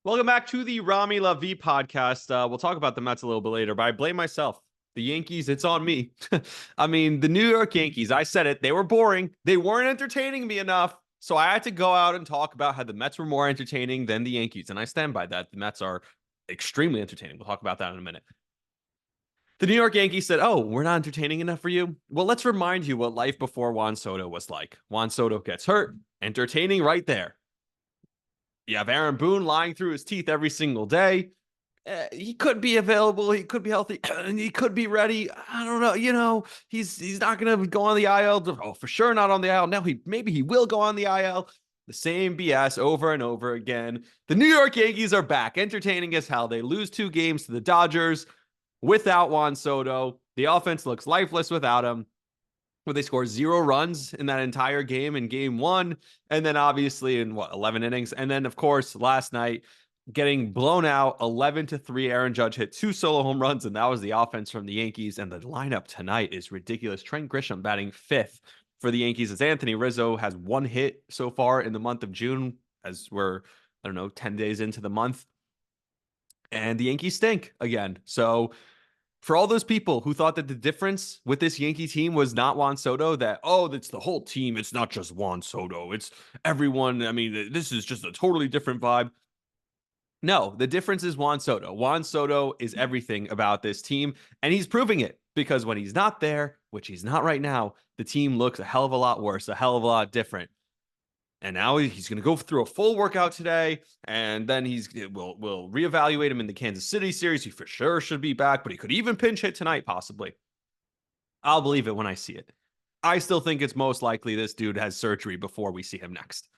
Welcome back to the Rami La Vie podcast. We'll talk about the Mets a little bit later, but I blame myself. The Yankees, it's on me. I mean, the New York Yankees, I said it, they were boring. They weren't entertaining me enough. So I had to go out and talk about how the Mets were more entertaining than the Yankees. And I stand by that. The Mets are extremely entertaining. We'll talk about that in a minute. The New York Yankees said, "Oh, we're not entertaining enough for you? Well, let's remind you what life before Juan Soto was like. Juan Soto gets hurt, entertaining right there. You have Aaron Boone lying through his teeth every single day. He could be available. He could be healthy. And he could be ready. I don't know. He's not going to go on the IL. Oh, for sure not on the IL. Now maybe he will go on the IL. The same BS over and over again. The New York Yankees are back, entertaining as hell. They lose 2 games to the Dodgers without Juan Soto. The offense looks lifeless without him, where they score 0 runs in that entire game in game 1. And then obviously in 11 innings. And then, of course, last night, getting blown out 11-3. Aaron Judge hit 2 solo home runs, and that was the offense from the Yankees. And the lineup tonight is ridiculous. Trent Grisham batting 5th for the Yankees, as Anthony Rizzo has 1 hit so far in the month of June, as we're, 10 days into the month. And the Yankees stink again. So for all those people who thought that the difference with this Yankee team was not Juan Soto, that, oh, it's the whole team, it's not just Juan Soto, it's everyone. I mean, this is just a totally different vibe. No, the difference is Juan Soto. Juan Soto is everything about this team, and he's proving it, because when he's not there, which he's not right now, the team looks a hell of a lot worse, a hell of a lot different. And now he's going to go through a full workout today, and then we'll reevaluate him in the Kansas City series. He for sure should be back, but he could even pinch hit tonight, possibly. I'll believe it when I see it. I still think it's most likely this dude has surgery before we see him next.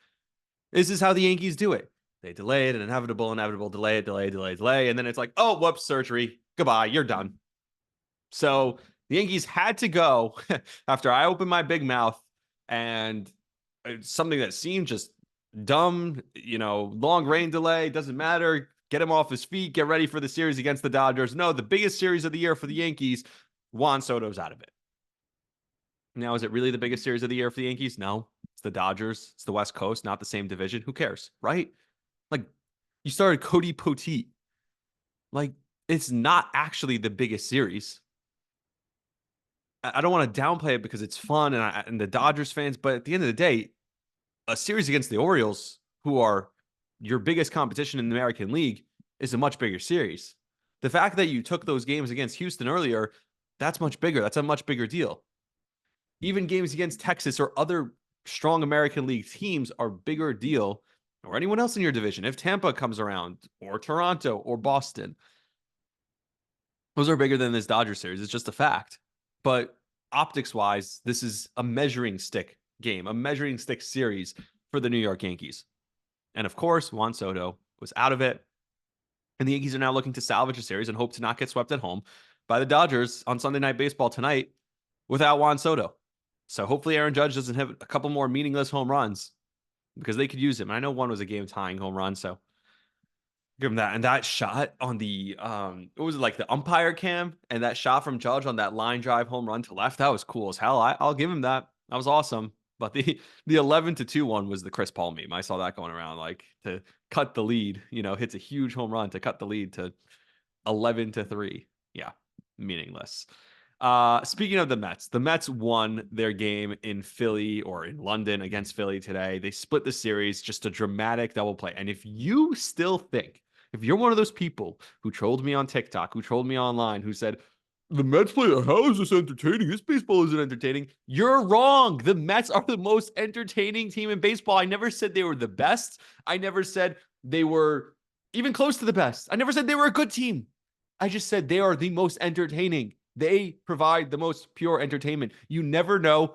This is how the Yankees do it. They delay it, and inevitable, delay it, delay. And then it's like, oh, whoops, surgery. Goodbye, you're done. So the Yankees had to go after I opened my big mouth, and something that seemed just dumb, long rain delay, doesn't matter. Get him off his feet, get ready for the series against the Dodgers. No, the biggest series of the year for the Yankees, Juan Soto's out of it. Now, is it really the biggest series of the year for the Yankees? No, it's the Dodgers. It's the West Coast, not the same division. Who cares, right? Like, you started Cody Poteet. Like, it's not actually the biggest series. I don't want to downplay it because it's fun and the Dodgers fans, but at the end of the day, a series against the Orioles, who are your biggest competition in the American League, is a much bigger series. The fact that you took those games against Houston earlier, that's much bigger. That's a much bigger deal. Even games against Texas or other strong American League teams are bigger deal, or anyone else in your division. If Tampa comes around, or Toronto, or Boston, those are bigger than this Dodgers series. It's just a fact. But optics-wise, this is a measuring stick game, a measuring stick series for the New York Yankees. And of course, Juan Soto was out of it. And the Yankees are now looking to salvage a series and hope to not get swept at home by the Dodgers on Sunday Night Baseball tonight without Juan Soto. So hopefully Aaron Judge doesn't have a couple more meaningless home runs, because they could use him. I know one was a game-tying home run, so give him that. And that shot on the, what was it, like the umpire cam? And that shot from Judge on that line drive home run to left, that was cool as hell. I'll give him that. That was awesome. But the 11-2 one was the Chris Paul meme. I saw that going around, like, to cut the lead, hits a huge home run to cut the lead to 11-3. Yeah, meaningless. Speaking of the Mets won their game in Philly, or in London against Philly today. They split the series, just a dramatic double play. And if you still think, if you're one of those people who trolled me on TikTok, who trolled me online, who said, the Mets play, how is this entertaining? This baseball isn't entertaining. You're wrong. The Mets are the most entertaining team in baseball. I never said they were the best. I never said they were even close to the best. I never said they were a good team. I just said they are the most entertaining. They provide the most pure entertainment. You never know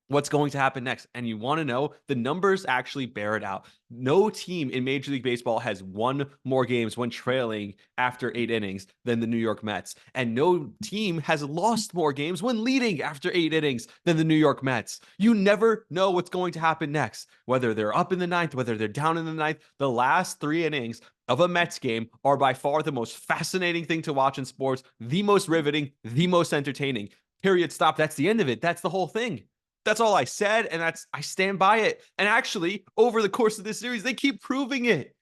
what's going to happen next. And you want to know, the numbers actually bear it out. No team in Major League Baseball has won more games when trailing after 8 innings than the New York Mets. And no team has lost more games when leading after 8 innings than the New York Mets. You never know what's going to happen next, whether they're up in the 9th, whether they're down in the 9th. The last 3 innings of a Mets game are by far the most fascinating thing to watch in sports, the most riveting, the most entertaining. Period. Stop. That's the end of it. That's the whole thing. That's all I said, and I stand by it. And actually, over the course of this series, they keep proving it.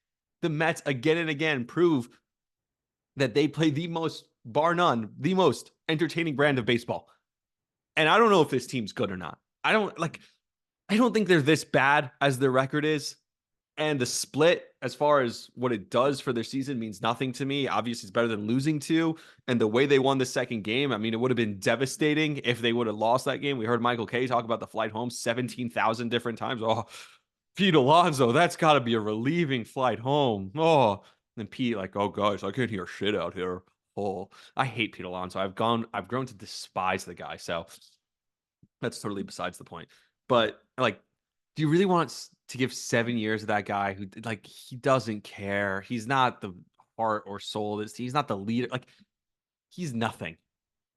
the Mets again and again prove that they play the most, bar none, the most entertaining brand of baseball. And I don't know if this team's good or not. I don't think they're this bad as their record is. And the split, as far as what it does for their season, means nothing to me. Obviously, it's better than losing to. And the way they won the second game, I mean, it would have been devastating if they would have lost that game. We heard Michael Kay talk about the flight home 17,000 different times. Oh, Pete Alonso, that's got to be a relieving flight home. Oh, and Pete, like, oh, guys, I can't hear shit out here. Oh, I hate Pete Alonso. I've grown to despise the guy. So that's totally besides the point. But like, do you really want to give 7 years to that guy who, like, he doesn't care? He's not the heart or soul. He's not the leader. Like, he's nothing.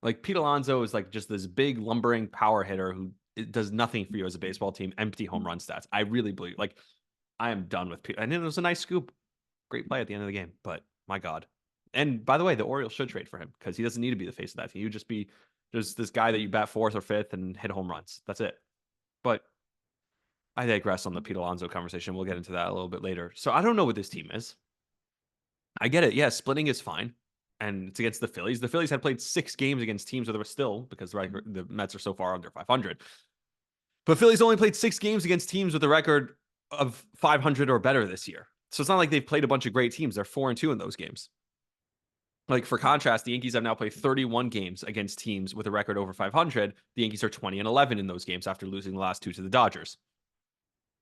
Like, Pete Alonso is like just this big lumbering power hitter who does nothing for you as a baseball team. Empty home run stats. I really believe. Like, I am done with Pete. And it was a nice scoop, great play at the end of the game. But my God. And by the way, the Orioles should trade for him because he doesn't need to be the face of that team. You just be just this guy that you bat fourth or fifth and hit home runs. That's it. But I digress on the Pete Alonso conversation. We'll get into that a little bit later. So I don't know what this team is. I get it. Yeah, splitting is fine. And it's against the Phillies. The Phillies had played 6 games against teams where they were still, because the Mets are so far under 500. But Phillies only played 6 games against teams with a record of 500 or better this year. So it's not like they've played a bunch of great teams. They're 4-2 in those games. Like, for contrast, the Yankees have now played 31 games against teams with a record over 500. The Yankees are 20-11 in those games after losing the last 2 to the Dodgers.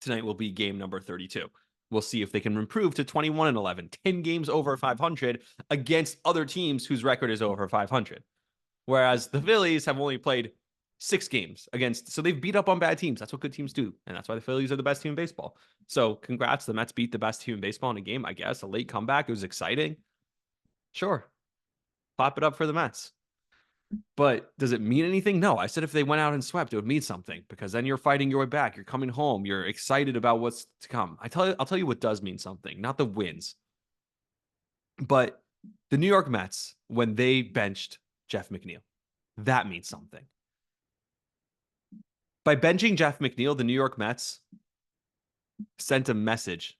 Tonight will be game number 32. We'll see if they can improve to 21-11, 10 games over 500 against other teams whose record is over 500. Whereas the Phillies have only played 6 games against, so they've beat up on bad teams. That's what good teams do. And that's why the Phillies are the best team in baseball. So congrats. The Mets beat the best team in baseball in a game, I guess. A late comeback. It was exciting. Sure. Clap it up for the Mets. But does it mean anything? No. I said if they went out and swept, it would mean something, because then you're fighting your way back. You're coming home. You're excited about what's to come. I'll tell you what does mean something, not the wins. But the New York Mets, when they benched Jeff McNeil, that means something. By benching Jeff McNeil, the New York Mets sent a message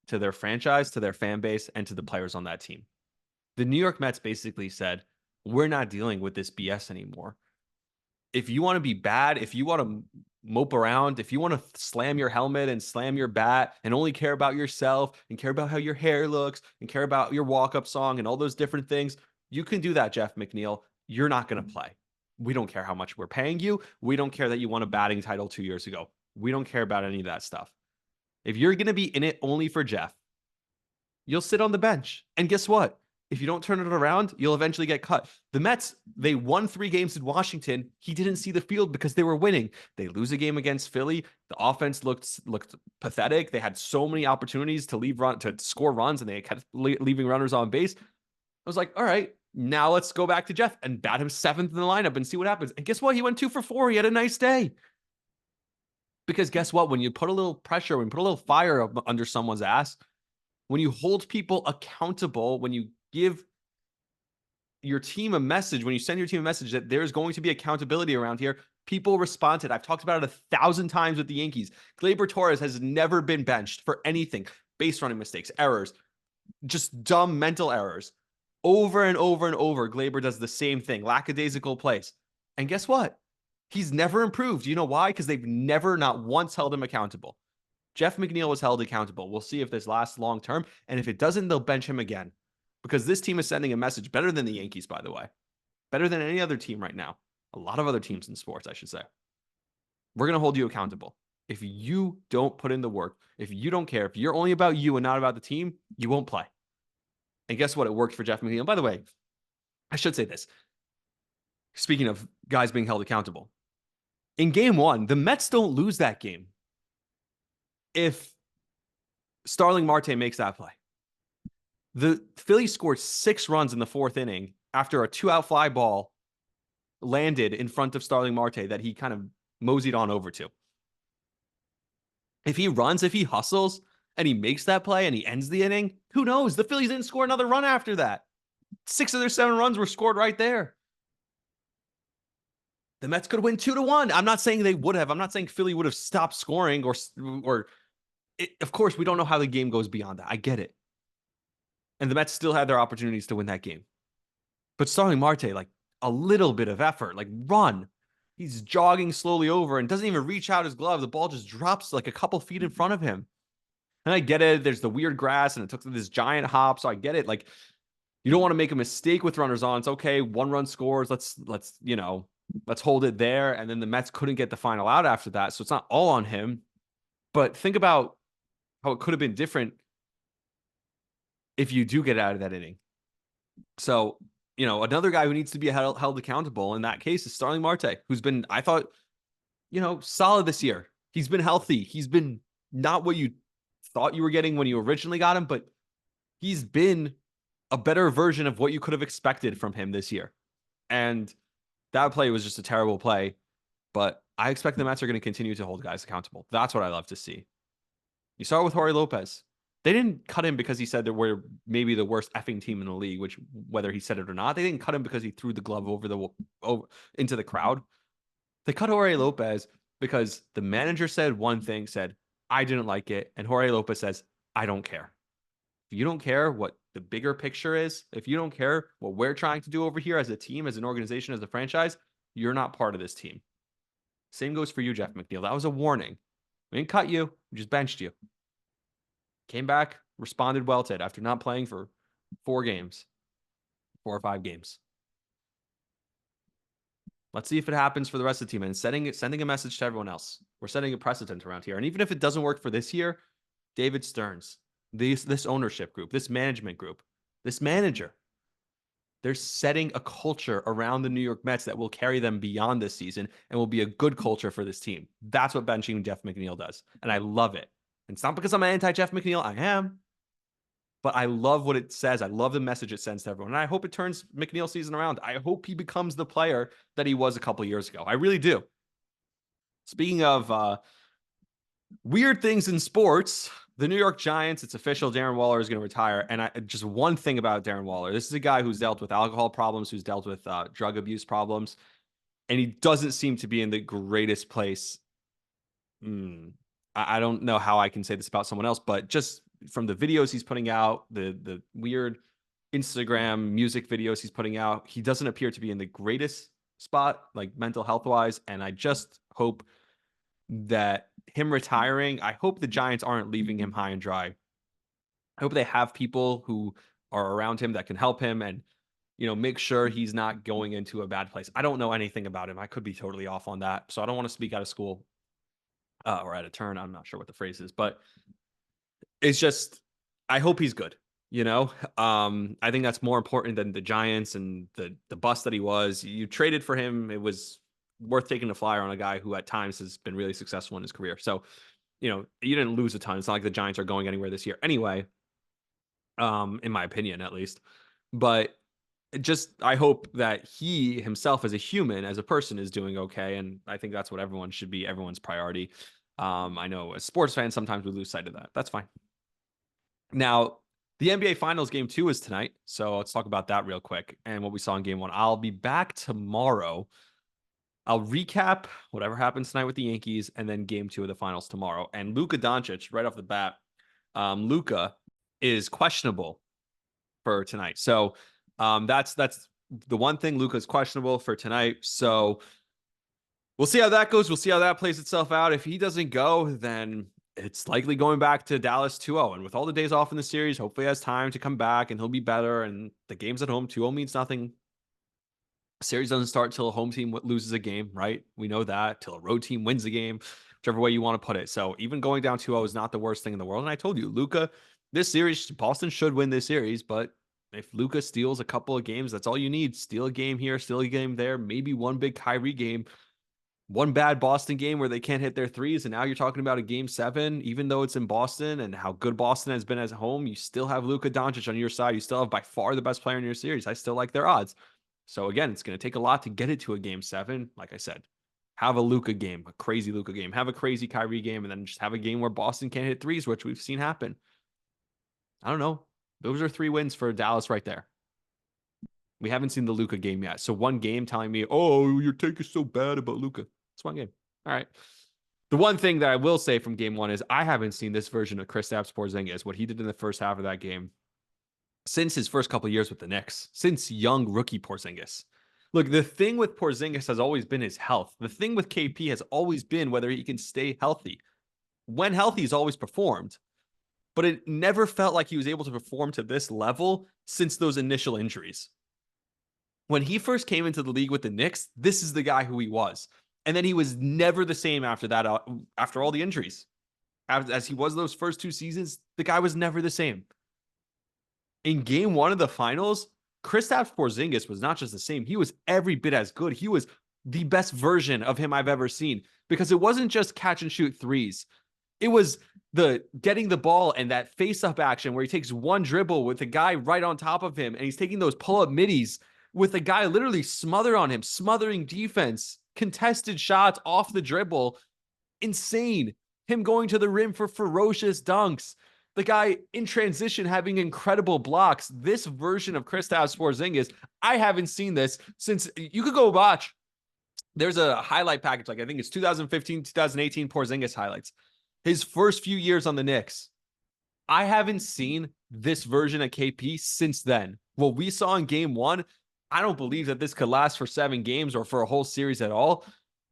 to their franchise, to their fan base, and to the players on that team. The New York Mets basically said, we're not dealing with this BS anymore. If you want to be bad, if you want to mope around, if you want to slam your helmet and slam your bat and only care about yourself and care about how your hair looks and care about your walk-up song and all those different things, you can do that, Jeff McNeil. You're not going to play. We don't care how much we're paying you. We don't care that you won a batting title 2 years ago. We don't care about any of that stuff. If you're going to be in it only for Jeff, you'll sit on the bench. And guess what? If you don't turn it around, you'll eventually get cut. The Mets, they won 3 games in Washington. He didn't see the field because they were winning. They lose a game against Philly. The offense looked pathetic. They had so many opportunities to score runs, and they kept leaving runners on base. I was like, all right, now let's go back to Jeff and bat him 7th in the lineup and see what happens. And guess what? He went 2 for 4. He had a nice day. Because guess what? When you put a little pressure, when you put a little fire under someone's ass, when you hold people accountable, when you give your team a message, when you send your team a message that there's going to be accountability around here, people respond to it. I've talked about it 1,000 times with the Yankees. Gleyber Torres has never been benched for anything. Base running mistakes, errors, just dumb mental errors. Over and over and over, Gleyber does the same thing. Lackadaisical plays. And guess what? He's never improved. You know why? Because they've never, not once, held him accountable. Jeff McNeil was held accountable. We'll see if this lasts long term. And if it doesn't, they'll bench him again. Because this team is sending a message better than the Yankees, by the way. Better than any other team right now. A lot of other teams in sports, I should say. We're going to hold you accountable. If you don't put in the work, if you don't care, if you're only about you and not about the team, you won't play. And guess what? It worked for Jeff McNeil. And by the way, I should say this. Speaking of guys being held accountable. In game 1, the Mets don't lose that game if Starling Marte makes that play. The Phillies scored 6 runs in the 4th inning after a 2-out fly ball landed in front of Starling Marte that he kind of moseyed on over to. If he runs, if he hustles, and he makes that play and he ends the inning, who knows? The Phillies didn't score another run after that. 6 of their 7 runs were scored right there. The Mets could win 2-1. I'm not saying they would have. I'm not saying Philly would have stopped scoring or of course, we don't know how the game goes beyond that. I get it. And the Mets still had their opportunities to win that game. But Starling Marte, like a little bit of effort, like run. He's jogging slowly over and doesn't even reach out his glove. The ball just drops like a couple feet in front of him. And I get it. There's the weird grass and it took this giant hop. So I get it. Like, you don't want to make a mistake with runners on. It's okay. 1 run scores. Let's hold it there. And then the Mets couldn't get the final out after that. So it's not all on him. But think about how it could have been different if you do get out of that inning. So, another guy who needs to be held accountable in that case is Starling Marte, who's been, I thought, solid this year. He's been healthy. He's been not what you thought you were getting when you originally got him, but he's been a better version of what you could have expected from him this year. And that play was just a terrible play, but I expect the Mets are going to continue to hold guys accountable. That's what I love to see. You saw it with Jorge Lopez. They didn't cut him because he said that we're maybe the worst effing team in the league, which whether he said it or not, they didn't cut him because he threw the glove over into the crowd. They cut Jorge Lopez because the manager said one thing, said, I didn't like it. And Jorge Lopez says, I don't care. If you don't care what the bigger picture is, if you don't care what we're trying to do over here as a team, as an organization, as a franchise, you're not part of this team. Same goes for you, Jeff McNeil. That was a warning. We didn't cut you. We just benched you. Came back, responded well to it after not playing for 4 or 5 games. Let's see if it happens for the rest of the team and sending a message to everyone else. We're setting a precedent around here. And even if it doesn't work for this year, David Stearns, this ownership group, this management group, this manager, they're setting a culture around the New York Mets that will carry them beyond this season and will be a good culture for this team. That's what benching Jeff McNeil does. And I love it. And it's not because I'm an anti-Jeff McNeil. I am. But I love what it says. I love the message it sends to everyone. And I hope it turns McNeil's season around. I hope he becomes the player that he was a couple years ago. I really do. Speaking of weird things in sports, the New York Giants, it's official, Darren Waller is going to retire. And just one thing about Darren Waller. This is a guy who's dealt with alcohol problems, who's dealt with drug abuse problems. And he doesn't seem to be in the greatest place. I don't know how I can say this about someone else, but just from the videos he's putting out, the weird Instagram music videos he's putting out, he doesn't appear to be in the greatest spot, like mental health wise. And I just hope that him retiring, I hope the Giants aren't leaving him high and dry. I hope they have people who are around him that can help him and, make sure he's not going into a bad place. I don't know anything about him. I could be totally off on that. So I don't want to speak out of school or out of turn. I'm not sure what the phrase is, but it's just, I hope he's good. I think that's more important than the Giants and the bust that he was. You traded for him. It was worth taking a flyer on a guy who at times has been really successful in his career. So, you didn't lose a ton. It's not like the Giants are going anywhere this year anyway, in my opinion, at least. But I hope that he himself as a human, as a person, is doing okay. And I think that's what everyone should be, everyone's priority. I know as sports fans, sometimes we lose sight of that. That's fine. Now, the NBA Finals Game 2 is tonight, so let's talk about that real quick and what we saw in Game 1. I'll be back tomorrow. I'll recap whatever happens tonight with the Yankees and then Game 2 of the Finals tomorrow. And Luka Doncic, right off the bat, Luka is questionable for tonight. So that's the one thing. Luka is questionable for tonight. So we'll see how that goes. We'll see how that plays itself out. If he doesn't go, then it's likely going back to Dallas 2-0. And with all the days off in the series, hopefully he has time to come back and he'll be better. And the game's at home. 2-0 means nothing. Series doesn't start till a home team loses a game, right? We know that. Till a road team wins a game, whichever way you want to put it. So even going down 2-0 is not the worst thing in the world. And I told you, Luka, this series, Boston should win this series. But if Luka steals a couple of games, that's all you need. Steal a game here, steal a game there, maybe one big Kyrie game. One bad Boston game where they can't hit their threes, and now you're talking about a Game 7, even though it's in Boston and how good Boston has been as a home, you still have Luka Doncic on your side. You still have by far the best player in your series. I still like their odds. So again, it's going to take a lot to get it to a Game 7. Like I said, have a Luka game, a crazy Luka game, have a crazy Kyrie game, and then just have a game where Boston can't hit threes, which we've seen happen. I don't know. Those are 3 wins for Dallas right there. We haven't seen the Luka game yet. So one game telling me, oh, your take is so bad about Luka. It's one game. All right. The one thing that I will say from Game 1 is I haven't seen this version of Kristaps Porzingis, what he did in the first half of that game. since his first couple of years with the Knicks, since young rookie Porzingis. Look, the thing with Porzingis has always been his health. The thing with KP has always been whether he can stay healthy. When healthy, he's always performed, but it never felt like he was able to perform to this level since those initial injuries. When he first came into the league with the Knicks, this is the guy who he was. And then he was never the same after that, after all the injuries. As he was those first 2 seasons, the guy was never the same. In game one of the finals, Kristaps Porzingis was not just the same. He was every bit as good. He was the best version of him I've ever seen because it wasn't just catch and shoot threes. It was the getting the ball and that face-up action where he takes one dribble with a guy right on top of him and he's taking those pull-up middies with a guy literally smothered on him, smothering defense, contested shots off the dribble. Insane. Him going to the rim for ferocious dunks. The guy in transition having incredible blocks. This version of Kristaps Porzingis, I haven't seen this since you could go watch. There's a highlight package, like I think it's 2015, 2018 Porzingis highlights. His first few years on the Knicks. I haven't seen this version of KP since then. What we saw in game one, I don't believe that this could last for 7 games or for a whole series at all.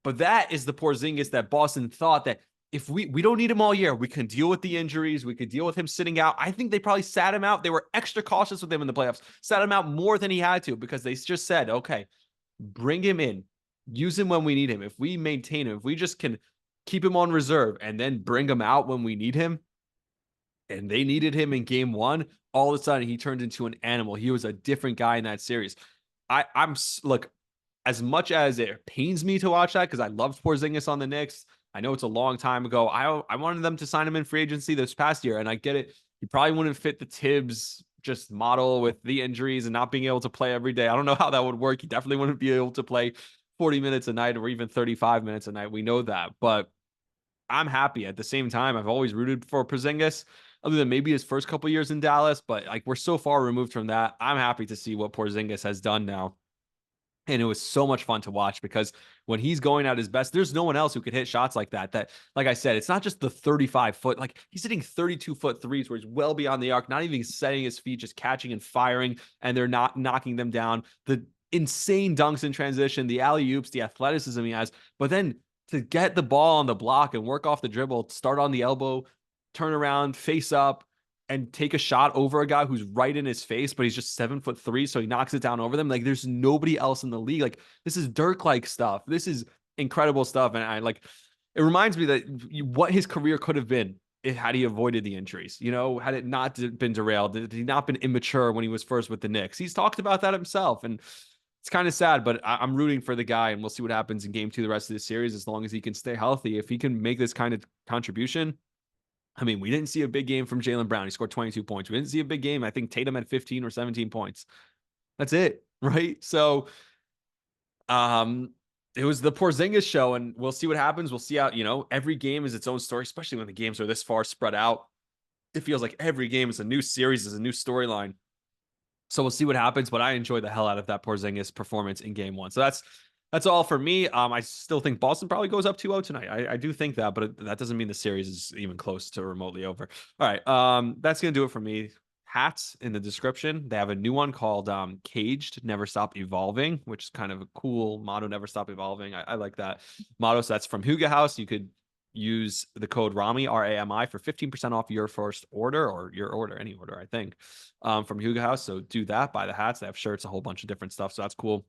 But that is the Porzingis that Boston thought that if we don't need him all year, we can deal with the injuries. We could deal with him sitting out. I think they probably sat him out. They were extra cautious with him in the playoffs, sat him out more than he had to because they just said, okay, bring him in, use him when we need him. If we maintain him, if we just can keep him on reserve and then bring him out when we need him. And they needed him in game one. All of a sudden, he turned into an animal. He was a different guy in that series. Look, as much as it pains me to watch that because I loved Porzingis on the Knicks. I know it's a long time ago. I wanted them to sign him in free agency this past year, and I get it. He probably wouldn't fit the Tibbs just model with the injuries and not being able to play every day. I don't know how that would work. He definitely wouldn't be able to play 40 minutes a night or even 35 minutes a night. We know that, but I'm happy. At the same time, I've always rooted for Porzingis, other than maybe his first couple years in Dallas, but like we're so far removed from that. I'm happy to see what Porzingis has done now. And it was so much fun to watch because when he's going at his best, there's no one else who could hit shots like that. That, like I said, it's not just the 35-foot, like he's hitting 32-foot threes where he's well beyond the arc, not even setting his feet, just catching and firing, and they're not knocking them down. The insane dunks in transition, the alley-oops, the athleticism he has. But then to get the ball on the block and work off the dribble, start on the elbow, turn around, face up, and take a shot over a guy who's right in his face, but he's just 7'3", so he knocks it down over them. Like there's nobody else in the league. Like this is Dirk-like stuff. This is incredible stuff. And I like, it reminds me that what his career could have been had he avoided the injuries, had it not been derailed, had he not been immature when he was first with the Knicks. He's talked about that himself. And it's kind of sad, but I'm rooting for the guy and we'll see what happens in game 2, the rest of the series, as long as he can stay healthy. If he can make this kind of contribution, I mean, we didn't see a big game from Jaylen Brown. He scored 22 points. We didn't see a big game. I think Tatum had 15 or 17 points. That's it, right? So it was the Porzingis show, and we'll see what happens. We'll see how, every game is its own story, especially when the games are this far spread out. It feels like every game is a new series, is a new storyline. So we'll see what happens, but I enjoyed the hell out of that Porzingis performance in game one. So that's all for me. I still think Boston probably goes up 2-0 tonight. I do think that, but that doesn't mean the series is even close to remotely over. All right. That's going to do it for me. Hats in the description. They have a new one called Caged, Never Stop Evolving, which is kind of a cool motto, Never Stop Evolving. I like that motto. So that's from Huga House. You could use the code Rami, RAMI, for 15% off your first order, or your order, any order, I think, from Huga House. So do that, buy the hats. They have shirts, a whole bunch of different stuff. So that's cool.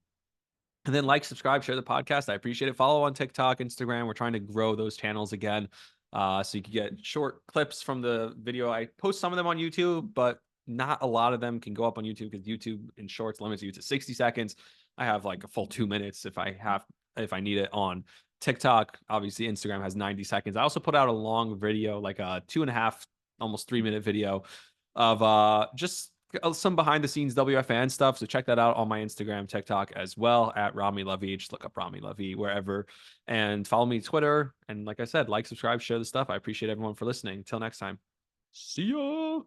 And then like, subscribe, share the podcast. I appreciate it. Follow on TikTok, Instagram. We're trying to grow those channels again. So you can get short clips from the video. I post some of them on YouTube, but not a lot of them can go up on YouTube because YouTube in shorts limits you to 60 seconds. I have like a full 2 minutes if I need it on TikTok. Obviously, Instagram has 90 seconds. I also put out a long video, like a 2.5, almost 3-minute video of just some behind the scenes WFAN stuff. So check that out on my Instagram, TikTok as well, at Rami Levy. Just look up Rami Levy wherever, and follow me on Twitter. And like I said, like, subscribe, share the stuff. I appreciate everyone for listening. Until next time. See ya.